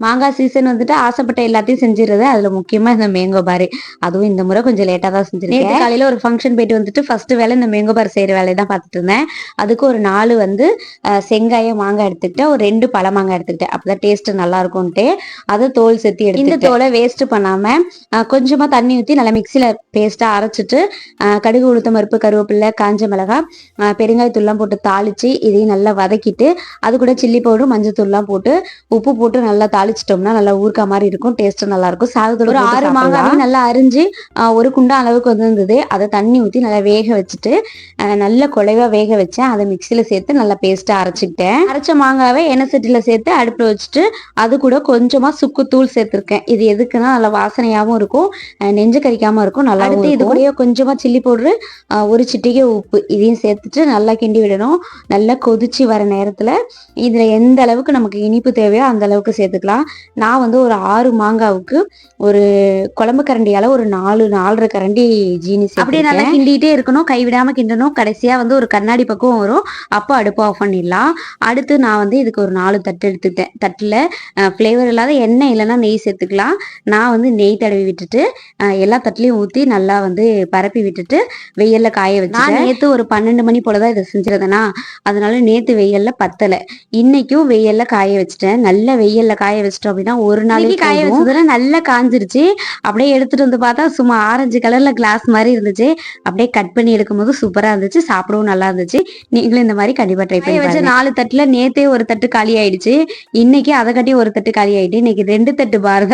மாங்காய் சீசன் வந்துட்டு ஆசைப்பட்ட எல்லாத்தையும் செஞ்சிருது. அதுல முக்கியமா இந்த மேங்கோ பாரு. அதுவும் இந்த முறை கொஞ்சம் லேட்டா தான் செஞ்சிருக்கேன். நேத்து காலையில ஒரு ஃபங்ஷன் போயிட்டு வந்துட்டு ஃபர்ஸ்ட் வேலை இந்த மேங்கோ பார் செய்யற வேலையை தான் பார்த்துட்டு இருந்தேன். அதுக்கு ஒரு 4 வந்து செங்காயம் மாங்காய் எடுத்துக்கிட்டேன். ஒரு 2 பழ மாங்காய் எடுத்துக்கிட்டேன். அப்பதான் டேஸ்ட் நல்லா இருக்கும்ட்டு அதை தோல் செத்தி எடுத்து இந்த தோலை வேஸ்ட் பண்ணாம கொஞ்சமா தண்ணி ஊற்றி நல்லா மிக்சியில பேஸ்டா அரைச்சிட்டு கடுகு உளுத்தம் பருப்பு கருவேப்பிலை காஞ்ச மிளகாய் பெருங்காயத்தூள்லாம் போட்டு தாளிச்சு இதையும் நல்லா வதக்கிட்டு அது கூட சில்லி பவுடர் மஞ்சத்தூள்லாம் போட்டு உப்பு போட்டு நல்லா தாளிச்சிட்டோம்னா நல்லா ஊறுக்கா மாதிரி இருக்கும். டேஸ்ட் நல்லா இருக்கும். சாதத்தோட ஒரு 6 மாங்காயும் நல்லா அரிஞ்சு ஒரு குண்டா அளவுக்கு வந்திருந்தது. அதை தண்ணி ஊற்றி நல்லா வேக வச்சுட்டு நல்ல குழைவா வேக வச்சேன். அதை மிக்சியில சேர்த்து நல்லா பேஸ்டா அரைச்சிக்கிட்டேன். அரைச்ச மாங்காவை எண்ணெய் சட்டியில சேர்த்து அடுப்புல வச்சுட்டு அது கூட கொஞ்சமா சுக்கு தூள் சேர்த்திருக்கேன். இது எதுக்குன்னா நல்லா வாசனையாகவும் இருக்கும், நெஞ்சு கறிக்காம இருக்கும், நல்லா இருக்கும். இது கூடயே கொஞ்சமா சில்லி பவுடரு ஒரு சிட்டிகை உப்பு இதையும் சேர்த்துட்டு நல்லா கிண்டி விடணும். நல்லா கொதிச்சு வர நேரத்துல இதுல எந்த அளவுக்கு நமக்கு இனிப்பு தேவையோ அந்த அளவுக்கு சேர்த்துக்கலாம். நான் வந்து ஒரு 6 மாங்காவுக்கு ஒரு குழம்பு கரண்டியால ஒரு 4-4.5 கரண்டி ஜீனி அப்படியே நல்லா கிண்டிகிட்டே இருக்கணும், கைவிடாம கிண்டணும். கடைசியா வந்து ஒரு கண்ணாடி பக்கம் வரும், அப்போ அடுப்பு ஆஃப் பண்ணிடலாம். அடுத்து நான் வந்து இதுக்கு ஒரு 4 தட்டு எடுத்துக்கிட்டேன். தட்டுல ஃப்ளேவர் இல்லாத எண்ணெய் இல்லைன்னா நெய் சேர்த்துக்கலாம். நான் வந்து நெய் தடவி விட்டுட்டு எல்லா தட்டுலையும் ஊற்றி நல்லா வந்து பரப்பி விட்டுட்டு வெயில்ல காய வச்சு நேற்று ஒரு 12 மணி போலதான் இதை செஞ்சிருந்தேனா, அதனால நேற்று வெயில்ல பத்தலை. இன்னைக்கும் வெயில்ல காய வச்சுட்டேன். நல்ல வெயில்ல காய வச்சிட்டோம் அப்படின்னா ஒரு நாளைக்கு காய வச்சதுல நல்லா காஞ்சிருச்சு. அப்படியே எடுத்துட்டு வந்து பார்த்தா சும்மா ஆரஞ்சு கலர்ல கிளாஸ் மாதிரி இருந்துச்சு. அப்படியே கட் பண்ணி எடுக்கும்போது சூப்பரா இருந்துச்சு, சாப்பிடவும் நல்லா இருந்துச்சு. நீங்களும் இந்த மாதிரி கண்டிப்பா ட்ரை பண்ணி வச்ச 4 தட்டுல நேத்தே ஒரு தட்டு காலி ஆயிடுச்சு. இன்னைக்கு அதை கட்டி ஒரு தட்டு காலி ஆயிட்டு இன்னைக்கு 2 தட்டு பார்